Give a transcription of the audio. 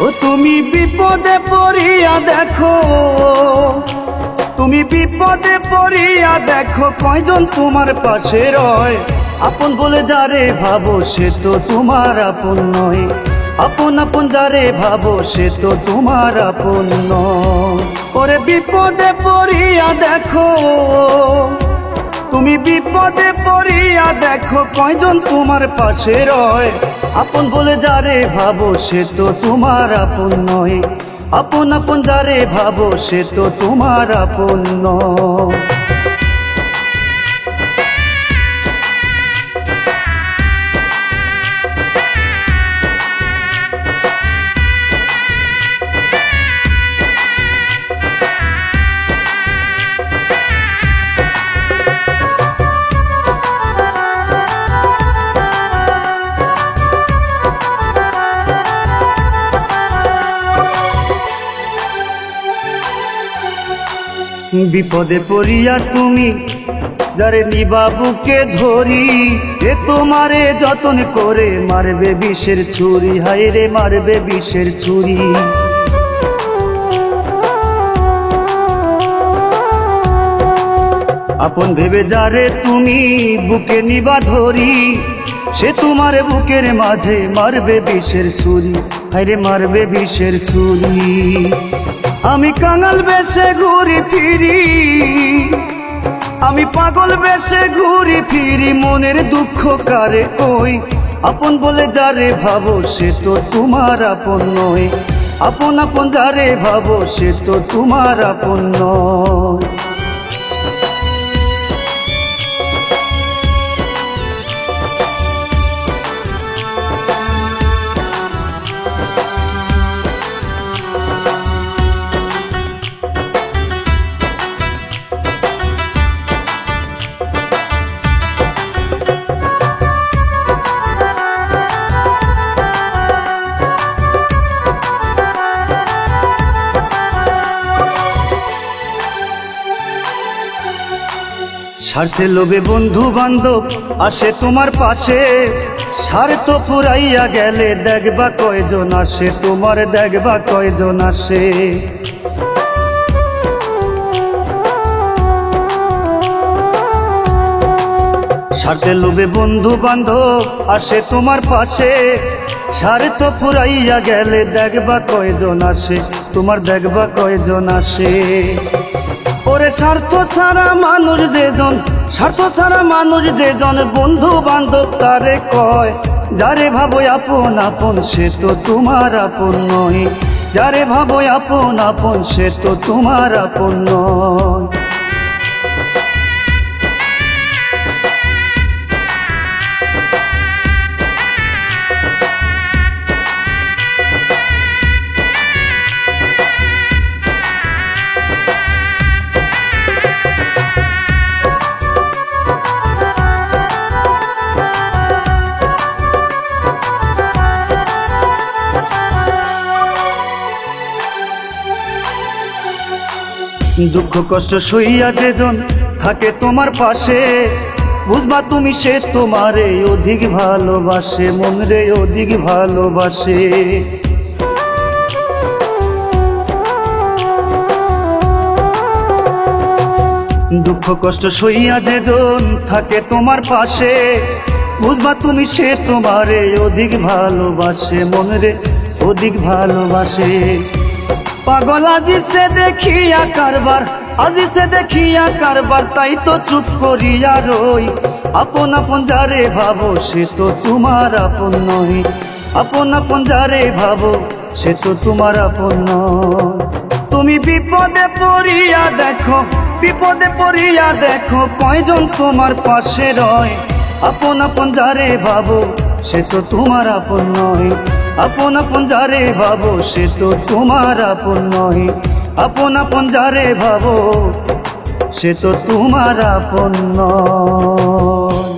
ও তুমি বিপদে পড়িয়া দেখো, তুমি বিপদে পড়িয়া দেখো, কয়জন তোমার পাশে রয়। আপন বলে যারে ভাবো সে তো তোমার আপন নয়, আপন আপন যারে ভাবো সে তো তোমার আপন নয়। ওরে বিপদে পড়িয়া দেখো, তুমি বিপদে পড়িয়া দেখো, কয়জন তোমার পাশে রয়। আপন বলে যারে ভাবো সে তো তোমার আপন নয়, আপন আপন যারে ভাবো সে তো তোমার আপন নয়। বিপদে পড়িয়া তুমি যারে নিবা বুকে ধরি, এ তোমারে যতন করে মারবে বিষের ছুরি, হায় রে মারবে বিষের ছুরি। আপন ভেবে যারে তুমি বুকে নিবা ধরি, সে তোমার বুকের মাঝে মারবে বিষের ছুরি, হায় রে মারবে বিষের ছুরি। আমি কাঙাল বেশে ঘুরি ফিরি, আমি পাগল বেশে ঘুরি ফিরি, মনের দুঃখ কারে কই। আপন বলে যারে ভাবো সে তো তোমার আপন নয়, আপন আপন যারে ভাবো সে তো তোমার আপন নয়। স্বার্থে লোভে বন্ধু বান্ধব আসে তোমার পাশে, স্বার্থ ফুরাইয়া গেলে দেখবা কয়জন আসে, তোমার দেখবা কয়জন আসে। স্বার্থে লোভে বন্ধু বান্ধব আসে তোমার পাশে, স্বার্থ ফুরাইয়া গেলে দেখবা কয়জন আসে, তোমার দেখবা কয়জন আসে। ওরে স্বার্থ ছাড়া মানুষ যেজন, স্বার্থ ছাড়া মানুষ যেজন, বন্ধু বান্ধব তারে কয়। যারে ভাবো আপন আপন সে তো তোমার আপন নয়, যারে ভাবো আপন আপন সে তো তোমার আপন নয়। দুঃখ কষ্ট সইয়া যেজন থাকে তোমার পাশে, বুঝবা তুমি সে তোমারে অধিক ভালোবাসে, মন রে অধিক ভালোবাসে। দুঃখ কষ্ট সইয়া যেজন থাকে তোমার পাশে, বুঝবা তুমি সে তোমারে অধিক ভালোবাসে, মন রে অধিক ভালোবাসে। পাগল আজি সে দেখিয়া কারবার, আজি সে দেখিয়া কারবার, তাই তো চুপ করিয়া রই। আপন আপন যারে ভাবো সে তো তোমার আপন নয়, আপন আপন যারে ভাবো সে তো তোমার আপন নয়। তুমি বিপদে পড়িয়া দেখো, বিপদে পড়িয়া দেখো, কয়জন তোমার পাশে রয়। আপন আপন যারে ভাবো সে তো তোমার আপন নয়, আপন আপন যারে ভাবো সে তো তোমার আপন নয়, আপন আপন যারে ভাবো সে তো তোমার আপন নয়।